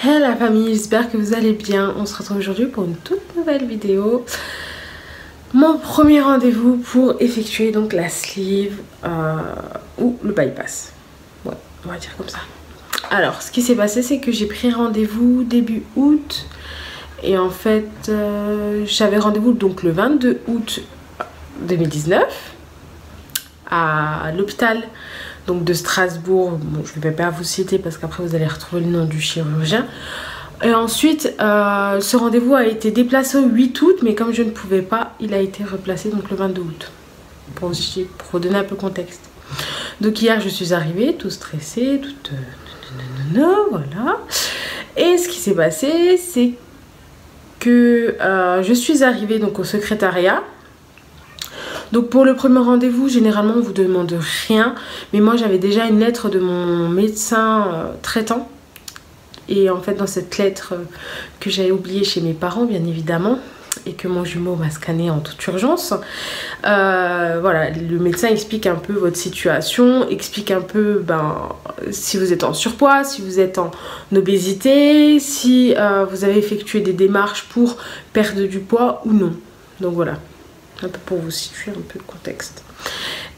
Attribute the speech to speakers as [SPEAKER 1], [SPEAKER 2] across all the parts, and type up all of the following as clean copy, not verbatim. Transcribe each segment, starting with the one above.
[SPEAKER 1] Hey la famille, j'espère que vous allez bien. On se retrouve aujourd'hui pour une toute nouvelle vidéo. Mon premier rendez-vous pour effectuer donc la sleeve ou le bypass. Ouais, on va dire comme ça. Alors, ce qui s'est passé, c'est que j'ai pris rendez-vous début août. Et en fait, j'avais rendez-vous donc le 22 août 2019 à l'hôpital donc de Strasbourg. Bon, je ne vais pas vous citer parce qu'après vous allez retrouver le nom du chirurgien. Et ensuite, ce rendez-vous a été déplacé au 8 août, mais comme je ne pouvais pas, il a été replacé donc le 22 août. Pour vous donner un peu le contexte. Donc hier, je suis arrivée, tout stressée, toute... voilà. Et ce qui s'est passé, c'est que je suis arrivée donc au secrétariat. Donc pour le premier rendez-vous, généralement on ne vous demande rien. Mais moi j'avais déjà une lettre de mon médecin traitant. Et en fait dans cette lettre que j'avais oubliée chez mes parents bien évidemment. Et que mon jumeau m'a scanné en toute urgence. Voilà, le médecin explique un peu votre situation. Explique un peu si vous êtes en surpoids, si vous êtes en obésité. Si vous avez effectué des démarches pour perdre du poids ou non. Donc voilà. Un peu pour vous situer un peu le contexte.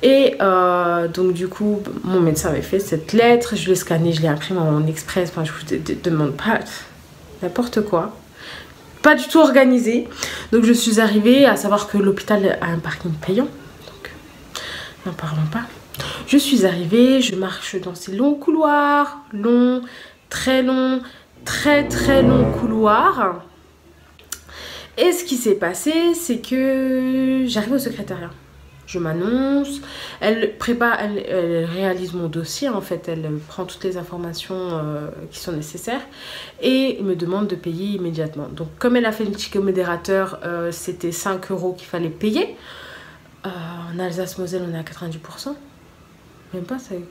[SPEAKER 1] Et donc du coup, mon médecin avait fait cette lettre, je l'ai scannée, je l'ai imprimée en express, enfin je vous demande pas n'importe quoi. Pas du tout organisé. Donc je suis arrivée, à savoir que l'hôpital a un parking payant. Donc n'en parlons pas. Je suis arrivée, je marche dans ces longs couloirs, longs, très longs, très longs couloirs. Et ce qui s'est passé, c'est que j'arrive au secrétariat. Je m'annonce, elle prépare, elle réalise mon dossier en fait, elle prend toutes les informations qui sont nécessaires et me demande de payer immédiatement. Donc comme elle a fait le ticket modérateur, c'était 5 € qu'il fallait payer. En Alsace-Moselle, on est à 90%. Même pas, c'est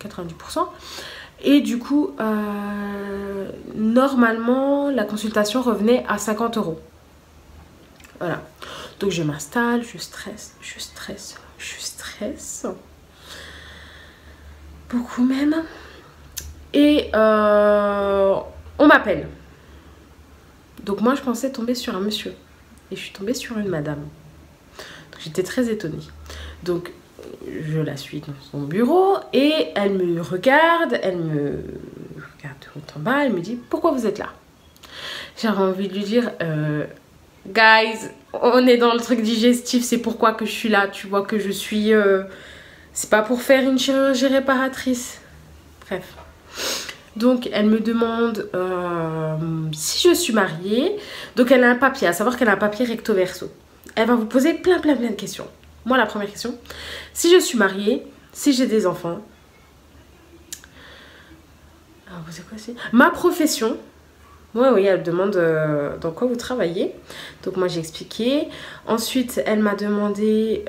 [SPEAKER 1] 90%. Et du coup, normalement, la consultation revenait à 50 €. Voilà. Donc je m'installe, je stresse. Beaucoup même. Et on m'appelle. Donc moi, je pensais tomber sur un monsieur. Et je suis tombée sur une madame. J'étais très étonnée. Donc je la suis dans son bureau et elle me regarde de haut en bas, elle me dit pourquoi vous êtes là. J'avais envie de lui dire guys, on est dans le truc digestif, c'est pourquoi que je suis là, tu vois que je suis c'est pas pour faire une chirurgie réparatrice. Bref. Donc elle me demande si je suis mariée. Donc elle a un papier, à savoir qu'elle a un papier recto verso. Elle va vous poser plein de questions. Moi, la première question, si je suis mariée, si j'ai des enfants, c'est quoi, ma profession. Oui, elle demande dans quoi vous travaillez. Donc moi, j'ai expliqué. Ensuite, elle m'a demandé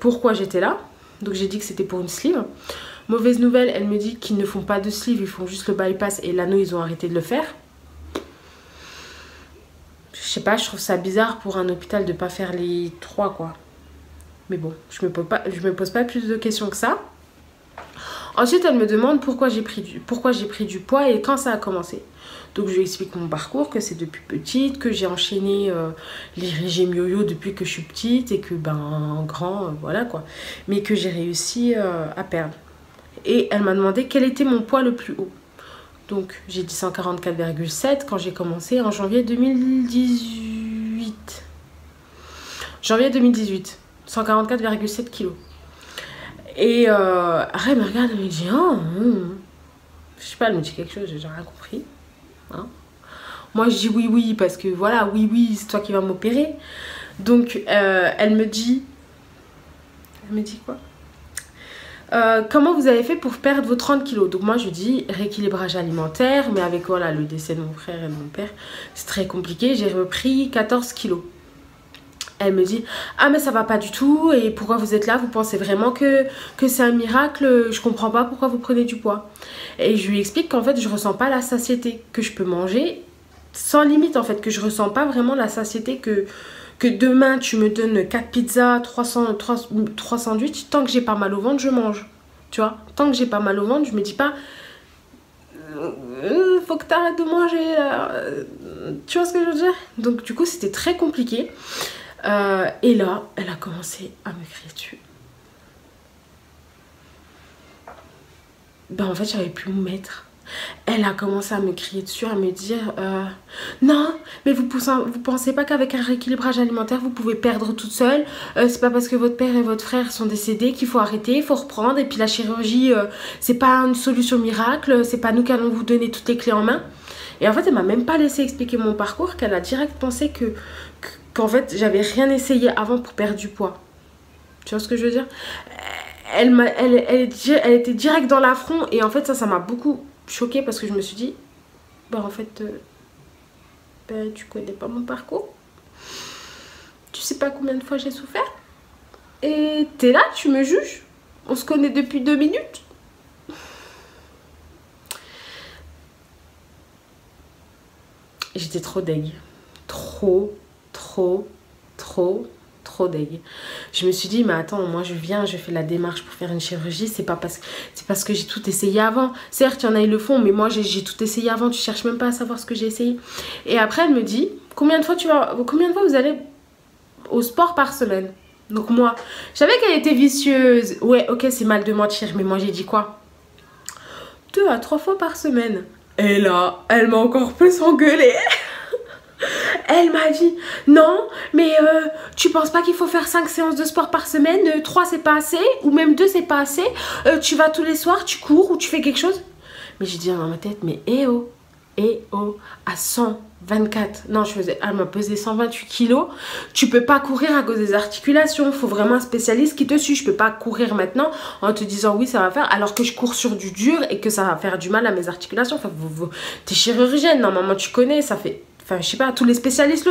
[SPEAKER 1] pourquoi j'étais là. Donc j'ai dit que c'était pour une sleeve. Mauvaise nouvelle, elle me dit qu'ils ne font pas de sleeve, ils font juste le bypass et l'anneau, ils ont arrêté de le faire. Je sais pas, je trouve ça bizarre pour un hôpital de pas faire les 3 quoi. Mais bon, je me pose pas plus de questions que ça. Ensuite, elle me demande pourquoi j'ai pris du poids et quand ça a commencé. Donc je lui explique mon parcours, que c'est depuis petite, que j'ai enchaîné les régimes yo-yo depuis que je suis petite et que grand, voilà quoi. Mais que j'ai réussi à perdre. Et elle m'a demandé quel était mon poids le plus haut. Donc j'ai dit 144,7 quand j'ai commencé en janvier 2018. Janvier 2018, 144,7 kilos. Et après elle me regarde et me dit je sais pas, elle me dit quelque chose, j'ai rien compris. Hein. Moi je dis oui parce que voilà, oui, c'est toi qui vas m'opérer. Donc elle me dit quoi? Comment vous avez fait pour perdre vos 30 kilos? Donc moi je dis rééquilibrage alimentaire, mais avec voilà le décès de mon frère et de mon père, c'est très compliqué, j'ai repris 14 kilos. Elle me dit ah mais ça va pas du tout et pourquoi vous êtes là, vous pensez vraiment que c'est un miracle, je comprends pas pourquoi vous prenez du poids. Et je lui explique qu'en fait je ressens pas la satiété, que je peux manger sans limite en fait, que je ressens pas vraiment la satiété, que demain tu me donnes 4 pizzas, 3 sandwichs, tant que j'ai pas mal au ventre je mange, tu vois. Tant que j'ai pas mal au ventre je me dis pas faut que tu arrêtes de manger là. Tu vois ce que je veux dire? Donc du coup c'était très compliqué. Et là elle a commencé à me crier dessus. Ben en fait j'avais plus où me mettre. Elle a commencé à me crier dessus, à me dire non, mais vous pensez pas qu'avec un rééquilibrage alimentaire vous pouvez perdre toute seule, c'est pas parce que votre père et votre frère sont décédés qu'il faut arrêter, il faut reprendre, et puis la chirurgie c'est pas une solution miracle, c'est pas nous qui allons vous donner toutes les clés en main. Et en fait elle m'a même pas laissé expliquer mon parcours, qu'elle a direct pensé qu'en fait j'avais rien essayé avant pour perdre du poids. Tu vois ce que je veux dire? Elle était direct dans l'affront, et en fait ça m'a beaucoup choquée, parce que je me suis dit bah en fait tu connais pas mon parcours, tu sais pas combien de fois j'ai souffert, et t'es là, tu me juges, on se connaît depuis 2 minutes. J'étais trop deg, trop deg. Je me suis dit mais attends, moi je viens, je fais la démarche pour faire une chirurgie, c'est parce que j'ai tout essayé avant. Certes il y en a ils le font, mais moi j'ai tout essayé avant, tu cherches même pas à savoir ce que j'ai essayé. Et après elle me dit combien de fois vous allez au sport par semaine? Donc moi je savais qu'elle était vicieuse, ouais ok c'est mal de mentir, mais moi j'ai dit quoi? 2 à 3 fois par semaine. Et là elle m'a encore plus engueulée. Elle m'a dit non mais tu penses pas qu'il faut faire 5 séances de sport par semaine, 3 c'est pas assez, ou même 2 c'est pas assez, tu vas tous les soirs, tu cours ou tu fais quelque chose? Mais j'ai dit dans ma tête mais à 124, non elle m'a pesé 128 kilos, tu peux pas courir à cause des articulations, faut vraiment un spécialiste qui te suit. Je peux pas courir maintenant en te disant oui ça va faire, alors que je cours sur du dur et que ça va faire du mal à mes articulations. Enfin t'es chirurgienne, normalement tu connais, ça fait... Enfin, je sais pas, tous les spécialistes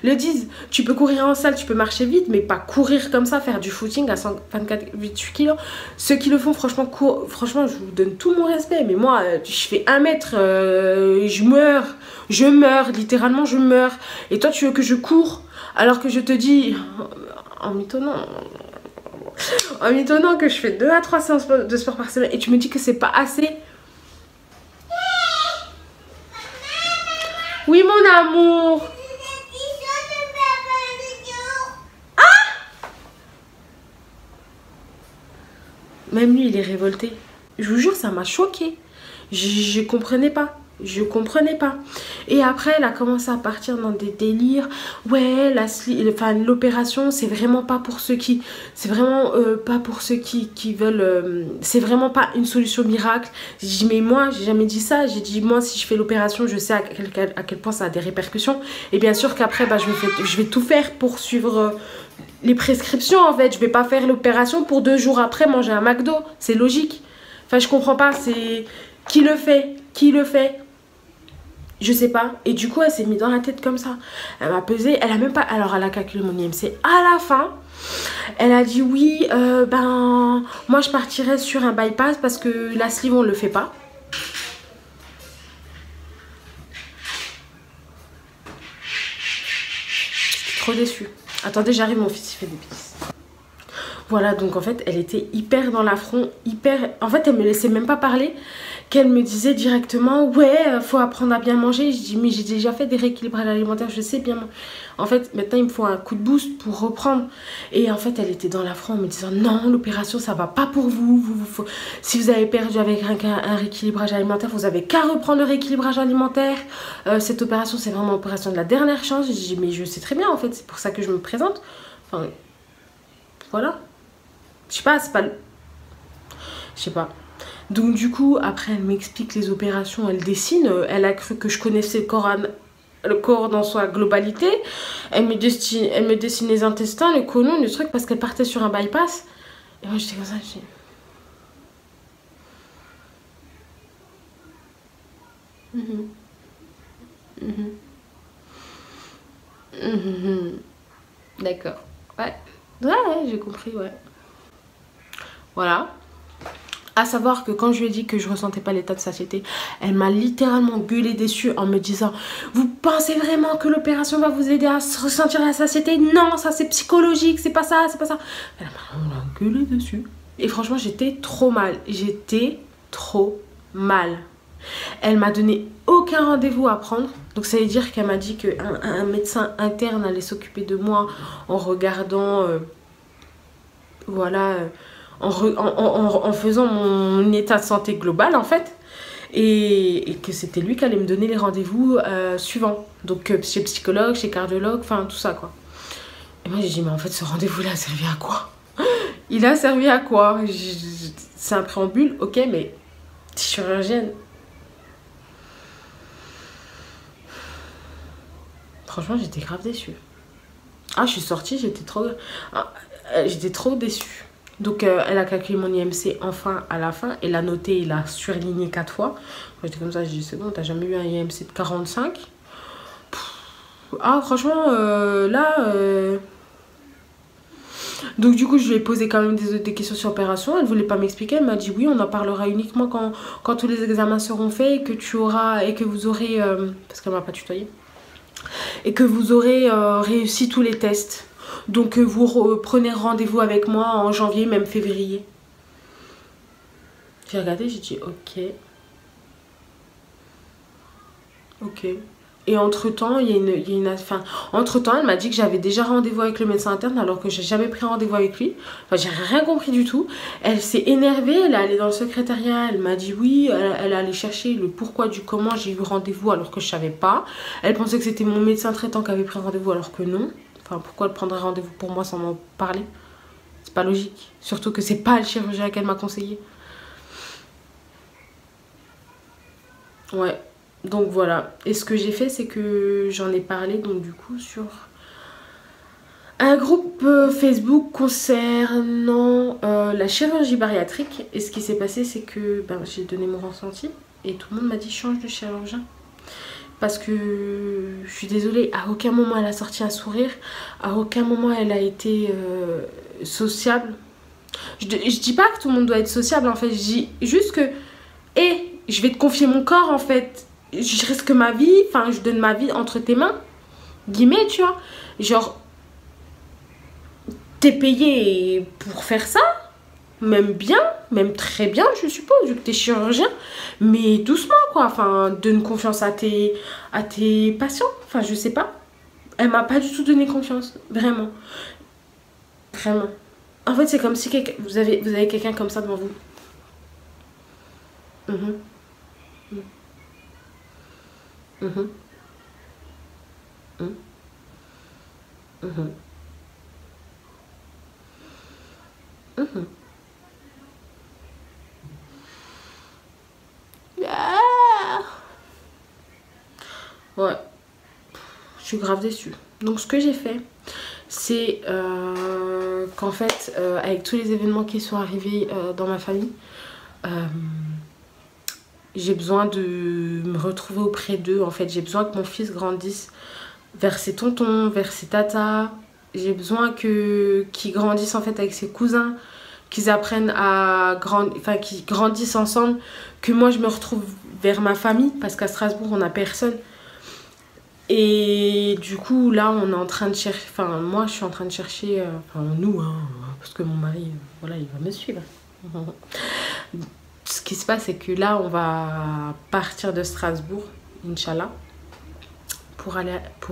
[SPEAKER 1] le disent. Tu peux courir en salle, tu peux marcher vite, mais pas courir comme ça, faire du footing à 124 kilos. Ceux qui le font, franchement, je vous donne tout mon respect. Mais moi, je fais 1 mètre, je meurs, littéralement, je meurs. Et toi, tu veux que je cours, alors que je te dis, en m'étonnant que je fais 2 à 3 séances de sport par semaine, et tu me dis que c'est pas assez. Oui, mon amour. Ah! Même lui, il est révolté. Je vous jure, ça m'a choquée. Je comprenais pas. Je comprenais pas. Et après, elle a commencé à partir dans des délires. Ouais, l'opération, c'est vraiment pas pour ceux qui... C'est vraiment pas pour ceux qui veulent... c'est vraiment pas une solution miracle. J'ai dit, mais moi, j'ai jamais dit ça. J'ai dit, moi, si je fais l'opération, je sais à quel point ça a des répercussions. Et bien sûr qu'après, bah, je vais tout faire pour suivre... les prescriptions, en fait. Je vais pas faire l'opération pour 2 jours après manger un McDo. C'est logique. Enfin, je comprends pas. C'est... Qui le fait? Qui le fait? Je sais pas. Et du coup, elle s'est mise dans la tête comme ça. Elle m'a pesé. Elle a même pas... Alors, elle a calculé mon IMC. À la fin, elle a dit oui, ben... Moi, je partirais sur un bypass parce que la sleeve, on le fait pas. Je suis trop déçue. Attendez, j'arrive, mon fils, il fait des bêtises. Voilà, donc en fait, elle était hyper dans l'affront, hyper... En fait, elle me laissait même pas parler, qu'elle me disait directement, ouais, faut apprendre à bien manger. Je dis, mais j'ai déjà fait des rééquilibrages alimentaires, je sais bien. En fait, maintenant, il me faut un coup de boost pour reprendre. Et en fait, elle était dans l'affront en me disant, non, l'opération, ça va pas pour vous. Si vous avez perdu avec un rééquilibrage alimentaire, vous avez qu'à reprendre le rééquilibrage alimentaire. Cette opération, c'est vraiment l'opération de la dernière chance. Je dis, mais je sais très bien, en fait, c'est pour ça que je me présente. Enfin, voilà. Je sais pas, c'est pas... Je sais pas. Donc du coup, après, elle m'explique les opérations, elle dessine. Elle a cru que je connaissais le corps dans sa globalité. Elle me dessine les intestins, les côlons, les trucs, parce qu'elle partait sur un bypass. Et moi, j'étais comme ça, D'accord. Ouais. Ouais, j'ai compris, ouais. Voilà. À savoir que quand je lui ai dit que je ressentais pas l'état de satiété, elle m'a littéralement gueulé dessus en me disant, vous pensez vraiment que l'opération va vous aider à ressentir la satiété? Non, ça c'est psychologique, c'est pas ça, c'est pas ça. Elle m'a gueulé dessus. Et franchement, j'étais trop mal. J'étais trop mal. Elle m'a donné aucun rendez-vous à prendre. Donc ça veut dire qu'elle m'a dit qu'un médecin interne allait s'occuper de moi en regardant, voilà, en faisant mon état de santé global en fait. Et que c'était lui qui allait me donner les rendez-vous suivants. Donc chez psychologue, chez cardiologue, enfin tout ça quoi. Et moi j'ai dit mais en fait ce rendez-vous là a servi à quoi? Il a servi à quoi? C'est un préambule, ok, mais chirurgienne. Franchement j'étais grave déçue. Ah je suis sortie, j'étais trop déçue. Donc elle a calculé mon IMC enfin à la fin. Elle l'a noté, il a surligné 4 fois. Moi j'étais comme ça, je dis c'est bon, t'as jamais eu un IMC de 45? Ah franchement là... Donc du coup je lui ai posé quand même des questions sur l'opération. Elle ne voulait pas m'expliquer, elle m'a dit oui on en parlera uniquement quand tous les examens seront faits et que tu auras et que vous aurez... parce qu'elle m'a pas tutoyé. Et que vous aurez réussi tous les tests. Donc vous prenez rendez-vous avec moi en janvier, même février. J'ai regardé, j'ai dit ok. Ok. Et entre-temps, entre-temps, elle m'a dit que j'avais déjà rendez-vous avec le médecin interne alors que j'ai jamais pris rendez-vous avec lui. Enfin, j'ai rien compris du tout. Elle s'est énervée, elle est allée dans le secrétariat, elle m'a dit oui, elle est allée chercher le pourquoi du comment j'ai eu rendez-vous alors que je savais pas. Elle pensait que c'était mon médecin traitant qui avait pris rendez-vous alors que non. Enfin, pourquoi elle prendrait rendez-vous pour moi sans m'en parler? C'est pas logique. Surtout que c'est pas le chirurgien qu'elle m'a conseillé. Ouais. Donc voilà. Et ce que j'ai fait, c'est que j'en ai parlé donc du coup sur un groupe Facebook concernant la chirurgie bariatrique. Et ce qui s'est passé, c'est que j'ai donné mon ressenti et tout le monde m'a dit change de chirurgien. Parce que je suis désolée, à aucun moment elle a sorti un sourire, à aucun moment elle a été sociable. Je dis pas que tout le monde doit être sociable en fait, je dis juste que, je vais te confier mon corps en fait. Je risque ma vie, enfin je donne ma vie entre tes mains, guillemets tu vois. Genre, t'es payé pour faire ça, même bien, même très bien je suppose, vu que t'es chirurgien. Mais doucement quoi, enfin donne confiance à tes patients, enfin je sais pas. Elle m'a pas du tout donné confiance, vraiment. Vraiment. En fait c'est comme si vous avez quelqu'un comme ça devant vous. Mhm. Mhm. Mhm. Mhm. Mhm. Ah. Ouais, je suis grave déçue. Donc ce que j'ai fait, c'est qu'en fait, avec tous les événements qui sont arrivés dans ma famille, j'ai besoin de me retrouver auprès d'eux. En fait, j'ai besoin que mon fils grandisse vers ses tontons, vers ses tatas. J'ai besoin qu'ils grandissent en fait avec ses cousins, qu'ils apprennent à qu'ils grandissent ensemble, que moi je me retrouve vers ma famille parce qu'à Strasbourg on n'a personne. Et du coup là on est en train de chercher, enfin moi je suis en train de chercher, nous hein, parce que mon mari voilà il va me suivre. Ce qui se passe c'est que là on va partir de Strasbourg, Inch'Allah, pour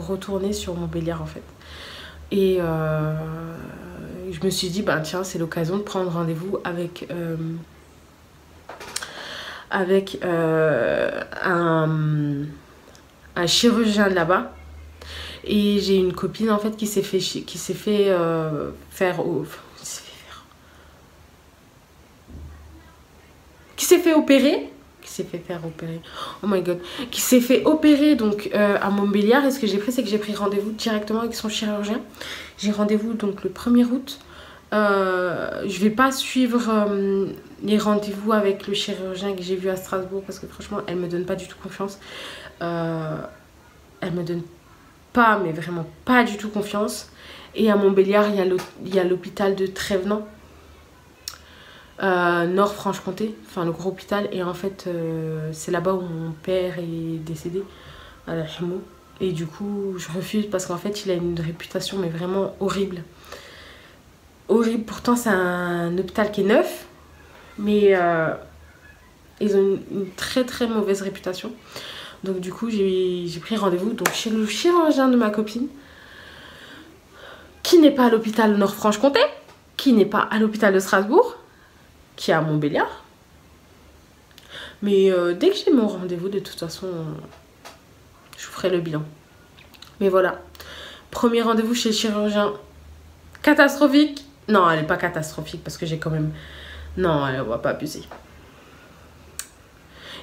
[SPEAKER 1] retourner sur Montbéliard en fait. Et je me suis dit tiens c'est l'occasion de prendre rendez-vous avec un chirurgien de là-bas. Et j'ai une copine en fait qui s'est fait opérer. Oh my god. Qui s'est fait opérer donc à Montbéliard. Et ce que j'ai fait, c'est que j'ai pris rendez-vous directement avec son chirurgien. J'ai rendez-vous donc le 1er août. Je vais pas suivre les rendez-vous avec le chirurgien que j'ai vu à Strasbourg parce que franchement, elle me donne pas du tout confiance. Elle me donne pas, mais vraiment pas du tout confiance. Et à Montbéliard, il y a l'hôpital de Trévenans. Nord-Franche-Comté, enfin le gros hôpital, et en fait c'est là-bas où mon père est décédé à la chimio, et du coup je refuse parce qu'en fait il a une réputation mais vraiment horrible, pourtant c'est un hôpital qui est neuf, mais Ils ont une très très mauvaise réputation. Donc du coup, j'ai pris rendez-vous donc chez le chirurgien de ma copine, qui n'est pas à l'hôpital Nord-Franche-Comté, qui n'est pas à l'hôpital de Strasbourg, qui est à Montbéliard. Mais dès que j'ai mon rendez-vous, de toute façon, je vous ferai le bilan. Mais voilà, premier rendez-vous chez le chirurgien, catastrophique. Non, elle n'est pas catastrophique parce que j'ai quand même... Non, elle ne va pas abuser.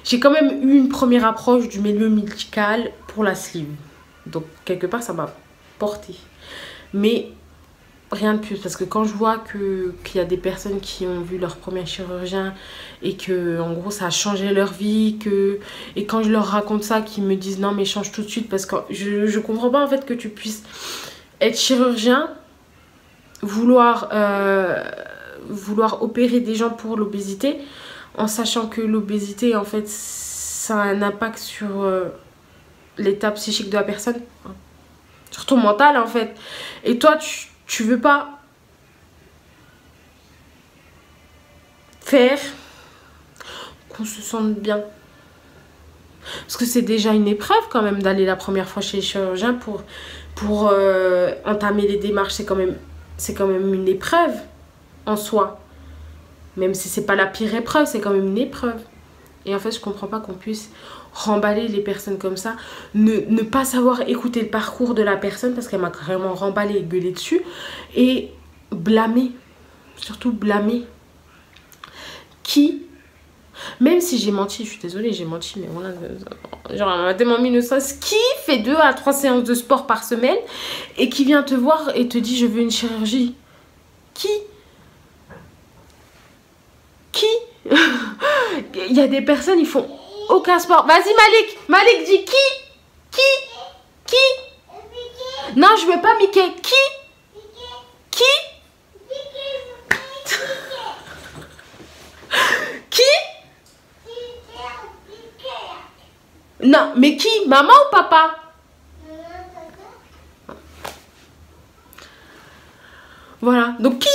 [SPEAKER 1] J'ai quand même eu une première approche du milieu médical pour la sleeve. Donc, quelque part, ça m'a porté. Mais rien de plus. Parce que quand je vois qu'il y a des personnes qui ont vu leur premier chirurgien et que, en gros, ça a changé leur vie. Et quand je leur raconte ça, qu'ils me disent non, mais change tout de suite. Parce que je comprends pas, en fait, que tu puisses être chirurgien, vouloir opérer des gens pour l'obésité, en sachant que l'obésité, en fait, ça a un impact sur l'état psychique de la personne, sur ton mental, en fait. Et toi, tu veux pas faire qu'on se sente bien. Parce que c'est déjà une épreuve, quand même, d'aller la première fois chez le chirurgien pour entamer les démarches. C'est quand même une épreuve en soi. Même si c'est pas la pire épreuve, c'est quand même une épreuve. Et en fait, je comprends pas qu'on puisse remballer les personnes comme ça. Ne pas savoir écouter le parcours de la personne parce qu'elle m'a carrément remballé et gueulé dessus. Et blâmer. Surtout blâmer. Qui, même si j'ai menti, je suis désolée, j'ai menti, mais voilà. Genre, elle m'a tellement mis le stress. Qui fait 2 à 3 séances de sport par semaine et qui vient te voir et te dit je veux une chirurgie? Qui? Il y a des personnes, ils font aucun sport. Vas-y Malik, Malik dit qui? Non, je veux pas Mickey. Qui? Non, mais qui? Maman ou papa? Voilà, donc qui?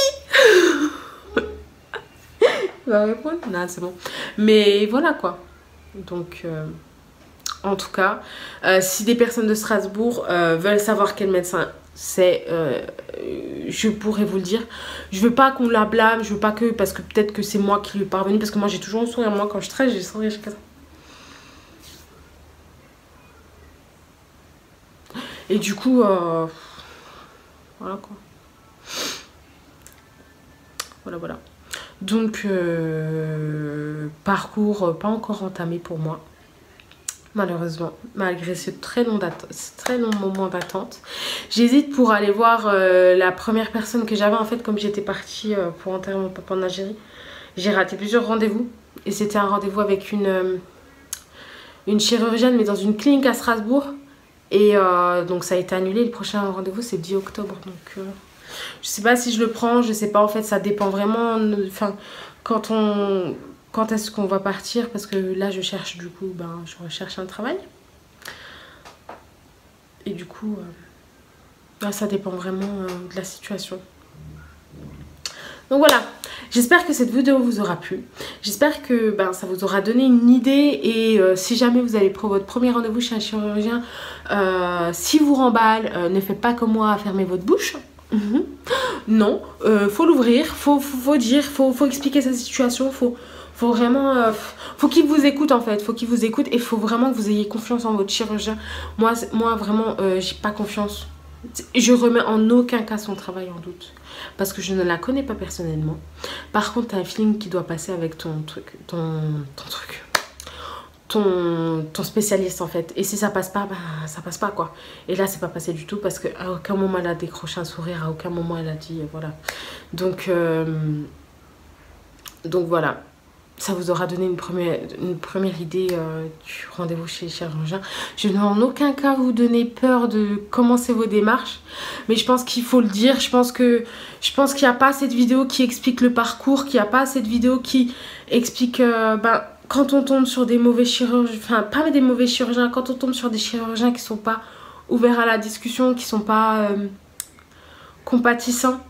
[SPEAKER 1] Il va répondre? Non, c'est bon. Mais voilà quoi. Donc, en tout cas, si des personnes de Strasbourg veulent savoir quel médecin c'est, je pourrais vous le dire. Je veux pas qu'on la blâme, je veux pas que... Parce que peut-être que c'est moi qui lui est parvenu. Parce que moi, j'ai toujours un sourire. Moi, quand je stresse, j'ai le sourire jusqu'à ça. Et du coup, voilà quoi. Voilà. Donc, parcours pas encore entamé pour moi. Malheureusement, malgré ce très long moment d'attente. J'hésite pour aller voir la première personne que j'avais. En fait, comme j'étais partie pour enterrer mon papa en Algérie, j'ai raté plusieurs rendez-vous. Et c'était un rendez-vous avec une chirurgienne, mais dans une clinique à Strasbourg. Et donc ça a été annulé. Le prochain rendez-vous c'est le 10 octobre. Donc je sais pas si je le prends, je sais pas, en fait ça dépend vraiment. Enfin, quand est-ce qu'on va partir, parce que là je cherche, du coup je recherche un travail. Et du coup là, ça dépend vraiment de la situation. Donc voilà, j'espère que cette vidéo vous aura plu. J'espère que ça vous aura donné une idée. Et si jamais vous allez prendre votre premier rendez-vous chez un chirurgien, si vous remballe, ne faites pas comme moi à fermer votre bouche. Non, faut l'ouvrir, faut dire, faut expliquer sa situation, faut vraiment... faut qu'il vous écoute en fait, faut qu'il vous écoute. Et il faut vraiment que vous ayez confiance en votre chirurgien. Moi vraiment, j'ai pas confiance. Je remets en aucun cas son travail en doute. Parce que je ne la connais pas personnellement. Par contre, tu as un feeling qui doit passer avec ton spécialiste en fait. Et si ça passe pas, ça passe pas quoi. Et là, c'est pas passé du tout parce qu'à aucun moment elle a décroché un sourire, à aucun moment elle a dit voilà. Donc voilà. Ça vous aura donné une première idée du rendez-vous chez le chirurgien. Je ne vais en aucun cas vous donner peur de commencer vos démarches. Mais je pense qu'il faut le dire. Je pense qu'il n'y a pas assez de vidéos qui expliquent le parcours. Qu'il n'y a pas assez de vidéos qui expliquent... quand on tombe sur des mauvais chirurgiens... Enfin, pas des mauvais chirurgiens. Quand on tombe sur des chirurgiens qui ne sont pas ouverts à la discussion, qui ne sont pas compatissants.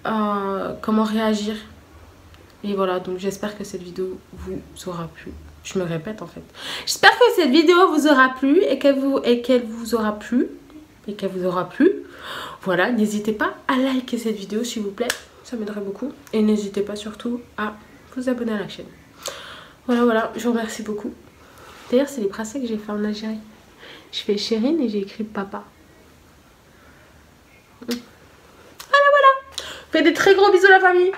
[SPEAKER 1] Comment réagir ?
[SPEAKER 2] Et voilà, donc j'espère que cette vidéo vous aura plu. Je me répète en fait. J'espère que cette vidéo vous aura plu et qu'elle vous aura plu. Voilà, n'hésitez pas à liker cette vidéo s'il vous plaît. Ça m'aiderait beaucoup. Et n'hésitez pas surtout à vous abonner à la chaîne. Voilà, je vous remercie beaucoup. D'ailleurs, c'est les bracelets que j'ai fait en Algérie. Je fais Chérine et j'ai écrit papa. Voilà. Faites des très gros bisous la famille.